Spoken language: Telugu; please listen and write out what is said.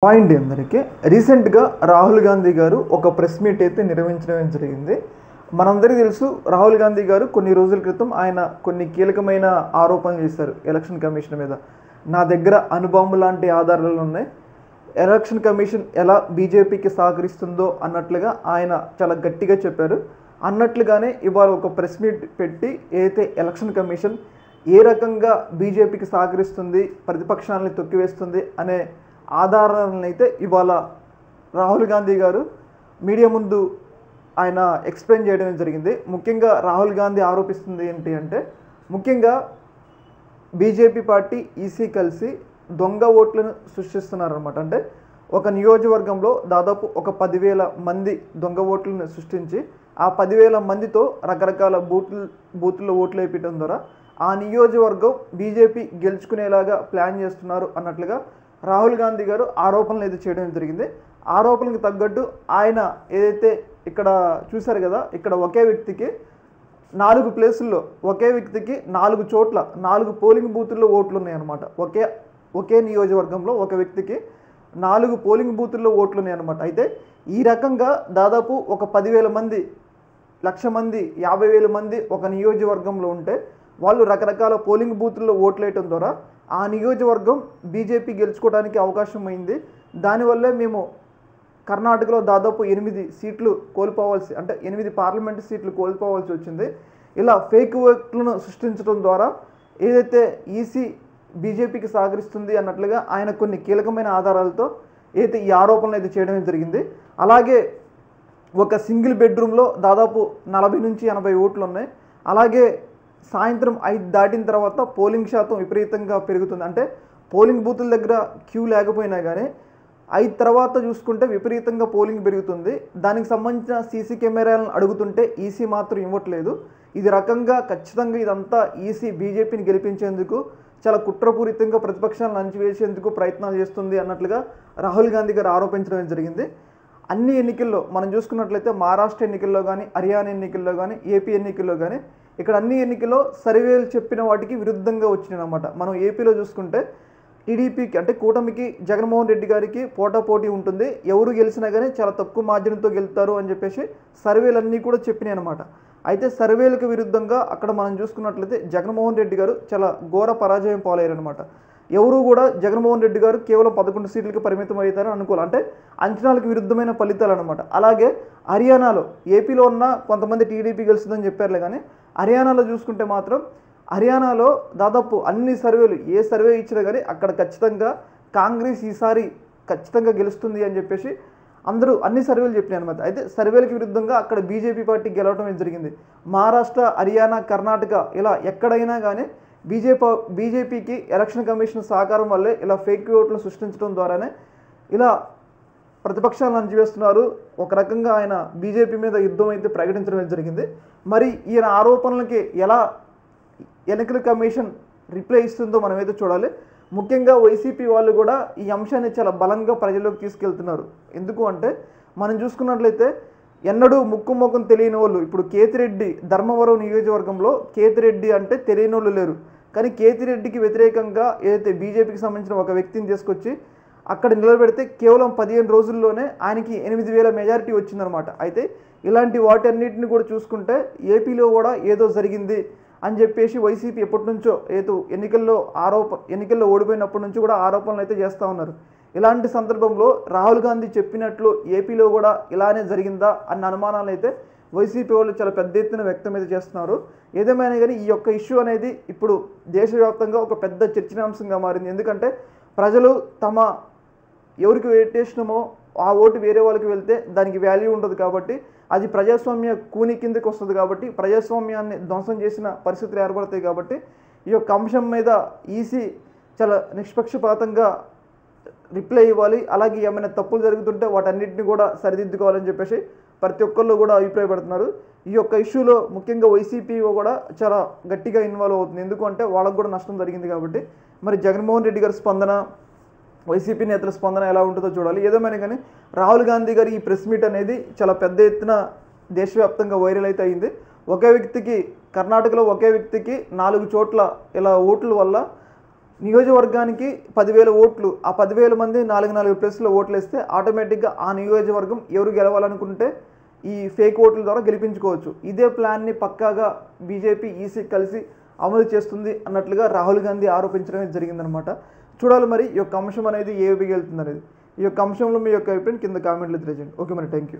పాయింట్ అందరికీ రీసెంట్గా రాహుల్ గాంధీ గారు ఒక ప్రెస్ మీట్ అయితే నిర్వహించడం జరిగింది. మనందరికీ తెలుసు రాహుల్ గాంధీ గారు కొన్ని రోజుల క్రితం ఆయన కొన్ని కీలకమైన ఆరోపణలు చేశారు ఎలక్షన్ కమిషన్ మీద. నా దగ్గర అణుబాంబు లాంటి ఆధారాలు ఉన్నాయి, ఎలక్షన్ కమిషన్ ఎలా బీజేపీకి సహకరిస్తుందో అన్నట్లుగా ఆయన చాలా గట్టిగా చెప్పారు. అన్నట్లుగానే ఇవాళ ఒక ప్రెస్ మీట్ పెట్టి ఏదైతే ఎలక్షన్ కమిషన్ ఏ రకంగా బీజేపీకి సహకరిస్తుంది, ప్రతిపక్షాలని తొక్కివేస్తుంది అనే ఆధారాలను అయితే ఇవాళ రాహుల్ గాంధీ గారు మీడియా ముందు ఆయన ఎక్స్ప్లెయిన్ చేయడం జరిగింది. ముఖ్యంగా రాహుల్ గాంధీ ఆరోపిస్తుంది ఏంటి అంటే, ముఖ్యంగా బీజేపీ పార్టీ ఈసీ కలిసి దొంగ ఓట్లను సృష్టిస్తున్నారనమాట. అంటే ఒక నియోజకవర్గంలో దాదాపు ఒక 10,000 మంది దొంగ ఓట్లను సృష్టించి ఆ 10,000 మందితో రకరకాల బూతుల్లో ఓట్లు వేయడం ద్వారా ఆ నియోజకవర్గం బీజేపీ గెలుచుకునేలాగా ప్లాన్ చేస్తున్నారు అన్నట్లుగా రాహుల్ గాంధీ గారు ఆరోపణలు అయితే చేయడం జరిగింది. ఆరోపణలకు తగ్గట్టు ఆయన ఏదైతే ఇక్కడ చూశారు కదా, ఇక్కడ ఒకే వ్యక్తికి 4 ప్లేసుల్లో ఒకే వ్యక్తికి 4 చోట్ల 4 పోలింగ్ బూతుల్లో ఓట్లు ఉన్నాయన్నమాట. ఒకే నియోజకవర్గంలో ఒక వ్యక్తికి 4 పోలింగ్ బూతుల్లో ఓట్లు ఉన్నాయన్నమాట. అయితే ఈ రకంగా దాదాపు ఒక 10,000 మంది, 1,00,000 మంది, 50,000 మంది ఒక నియోజకవర్గంలో ఉంటే వాళ్ళు రకరకాల పోలింగ్ బూతుల్లో ఓట్లు వేయటం ద్వారా ఆ నియోజకవర్గం బీజేపీ గెలుచుకోవడానికి అవకాశం అయింది. దానివల్లే మేము కర్ణాటకలో దాదాపు 8 సీట్లు కోల్పోవాల్సి, అంటే 8 పార్లమెంటు సీట్లు కోల్పోవాల్సి వచ్చింది. ఇలా ఫేక్ ఓట్లను సృష్టించడం ద్వారా ఏదైతే ఈసీ బీజేపీకి సహకరిస్తుంది అన్నట్లుగా ఆయన కొన్ని కీలకమైన ఆధారాలతో ఏదైతే ఈ ఆరోపణలు అయితే చేయడం జరిగింది. అలాగే ఒక సింగిల్ బెడ్రూమ్లో దాదాపు 40 నుంచి 80 ఓట్లు ఉన్నాయి. అలాగే సాయంత్రం 5 దాటిన తర్వాత పోలింగ్ శాతం విపరీతంగా పెరుగుతుంది. అంటే పోలింగ్ బూతుల దగ్గర క్యూ లేకపోయినా కానీ 5 తర్వాత చూసుకుంటే విపరీతంగా పోలింగ్ పెరుగుతుంది. దానికి సంబంధించిన సీసీ కెమెరాలను అడుగుతుంటే ఈసీ మాత్రం ఇవ్వట్లేదు. ఇది రకంగా ఖచ్చితంగా ఇదంతా ఈసీ బీజేపీని గెలిపించేందుకు చాలా కుట్రపూరితంగా ప్రతిపక్షాలను అణచివేసేందుకు ప్రయత్నాలు చేస్తుంది అన్నట్లుగా రాహుల్ గాంధీ గారు ఆరోపించడం జరిగింది. అన్ని ఎన్నికల్లో మనం చూసుకున్నట్లయితే మహారాష్ట్ర ఎన్నికల్లో కానీ, హర్యానా ఎన్నికల్లో కానీ, ఏపీ ఎన్నికల్లో కానీ ఇక్కడ అన్ని ఎన్నికల్లో సర్వేలు చెప్పిన వాటికి విరుద్ధంగా వచ్చినాయి అన్నమాట. మనం ఏపీలో చూసుకుంటే టీడీపీకి అంటే కూటమికి జగన్మోహన్ రెడ్డి గారికి పోటాపోటీ ఉంటుంది, ఎవరు గెలిచినా కానీ చాలా తక్కువ మార్జిన్తో గెలుస్తారు అని చెప్పేసి సర్వేలన్నీ కూడా చెప్పినాయి అనమాట. అయితే సర్వేలకు విరుద్ధంగా అక్కడ మనం చూసుకున్నట్లయితే జగన్మోహన్ రెడ్డి గారు చాలా ఘోర పరాజయం పాలయ్యారనమాట. ఎవరు కూడా జగన్మోహన్ రెడ్డి గారు కేవలం 11 సీట్లకి పరిమితం అవుతారని అనుకోవాలి. అంటే అంచనాలకు విరుద్ధమైన ఫలితాలు అనమాట. అలాగే హర్యానాలో, ఏపీలో ఉన్న కొంతమంది టీడీపీ గెలుస్తుందని చెప్పారులే కానీ హర్యానాలో చూసుకుంటే మాత్రం హర్యానాలో దాదాపు అన్ని సర్వేలు ఏ సర్వే ఇచ్చినా కానీ అక్కడ ఖచ్చితంగా కాంగ్రెస్ ఈసారి ఖచ్చితంగా గెలుస్తుంది అని చెప్పేసి అందరూ అన్ని సర్వేలు చెప్పినాయి అనమాట. అయితే సర్వేలకు విరుద్ధంగా అక్కడ బీజేపీ పార్టీ గెలవడం జరిగింది. మహారాష్ట్ర, హర్యానా, కర్ణాటక ఇలా ఎక్కడైనా కానీ బీజేపీకి ఎలక్షన్ కమిషన్ సహకారం వల్లే ఇలా ఫేక్ ఓట్లు సృష్టించడం ద్వారానే ఇలా ప్రతిపక్షాలను అణచివేస్తున్నారు. ఒక రకంగా ఆయన బీజేపీ మీద యుద్ధం అయితే ప్రకటించడం జరిగింది. మరి ఈయన ఆరోపణలకి ఎలా ఎన్నికల కమిషన్ రిప్లై ఇస్తుందో మనమైతే చూడాలి. ముఖ్యంగా వైసీపీ వాళ్ళు కూడా ఈ అంశాన్ని చాలా బలంగా ప్రజల్లోకి తీసుకెళ్తున్నారు. ఎందుకు అంటే మనం చూసుకున్నట్లయితే ఎన్నడూ ముక్కు తెలియని వాళ్ళు, ఇప్పుడు కేతిరెడ్డి ధర్మవరం నియోజకవర్గంలో కేతిరెడ్డి అంటే తెలియని వాళ్ళు లేరు. కానీ కేతిరెడ్డికి వ్యతిరేకంగా ఏదైతే బీజేపీకి సంబంధించిన ఒక వ్యక్తిని తీసుకొచ్చి అక్కడ నిలబెడితే కేవలం 15 రోజుల్లోనే ఆయనకి 8,000 మెజారిటీ వచ్చిందనమాట. అయితే ఇలాంటి వాటన్నిటిని కూడా చూసుకుంటే ఏపీలో కూడా ఏదో జరిగింది అని చెప్పేసి వైసీపీ ఎప్పటి నుంచో ఏదో ఎన్నికల్లో ఓడిపోయినప్పటి నుంచి కూడా ఆరోపణలు అయితే చేస్తూ ఉన్నారు. ఇలాంటి సందర్భంలో రాహుల్ గాంధీ చెప్పినట్లు ఏపీలో కూడా ఇలానే జరిగిందా అన్న అనుమానాలు అయితే వైసీపీ వాళ్ళు చాలా పెద్ద ఎత్తున వ్యక్తం అయితే చేస్తున్నారు. ఏదేమైనా కానీ ఈ యొక్క ఇష్యూ అనేది ఇప్పుడు దేశవ్యాప్తంగా ఒక పెద్ద చర్చనీయాంశంగా మారింది. ఎందుకంటే ప్రజలు తమ ఎవరికి వేటేసినామో ఆ ఓటు వేరే వాళ్ళకి వెళ్తే దానికి వాల్యూ ఉండదు కాబట్టి, అది ప్రజాస్వామ్య కూని కిందకి వస్తుంది కాబట్టి, ప్రజాస్వామ్యాన్ని ధ్వంసం చేసిన పరిస్థితులు ఏర్పడతాయి కాబట్టి ఈ యొక్క అంశం మీద ఈసీ చాలా నిష్పక్షపాతంగా రిప్లై ఇవ్వాలి. అలాగే ఏమైనా తప్పులు జరుగుతుంటే వాటన్నిటిని కూడా సరిదిద్దుకోవాలని చెప్పేసి ప్రతి ఒక్కళ్ళు కూడా అభిప్రాయపడుతున్నారు. ఈ యొక్క ఇష్యూలో ముఖ్యంగా వైసీపీ కూడా చాలా గట్టిగా ఇన్వాల్వ్ అవుతుంది. ఎందుకంటే వాళ్ళకు కూడా నష్టం జరిగింది కాబట్టి. మరి జగన్మోహన్ రెడ్డి గారి స్పందన, వైసీపీ నేతల స్పందన ఎలా ఉంటుందో చూడాలి. ఏదేమైనా కానీ రాహుల్ గాంధీ గారి ఈ ప్రెస్ మీట్ అనేది చాలా పెద్ద ఎత్తున దేశవ్యాప్తంగా వైరల్ అయితే అయింది. ఒకే వ్యక్తికి కర్ణాటకలో ఒకే వ్యక్తికి 4 చోట్ల ఇలా ఓట్ల వల్ల నియోజకవర్గానికి 10,000 ఓట్లు, ఆ 10,000 మంది 4 ప్లేస్లో ఓట్లు వేస్తే ఆటోమేటిక్గా ఆ నియోజకవర్గం ఎవరు గెలవాలనుకుంటే ఈ ఫేక్ ఓట్ల ద్వారా గెలిపించుకోవచ్చు. ఇదే ప్లాన్ని పక్కాగా బీజేపీ, ఈసీ కలిసి అమలు చేస్తుంది అన్నట్లుగా రాహుల్ గాంధీ ఆరోపించడమే జరిగిందనమాట. చూడాలి మరి ఈ యొక్క అంశం అనేది ఏ వెళ్తుంది అనేది. ఈ యొక్క అంశంలో మీ యొక్క అభిప్రాయం కింద కామెంట్లు తెలియజేయండి. ఓకే మరి, థ్యాంక్ యూ.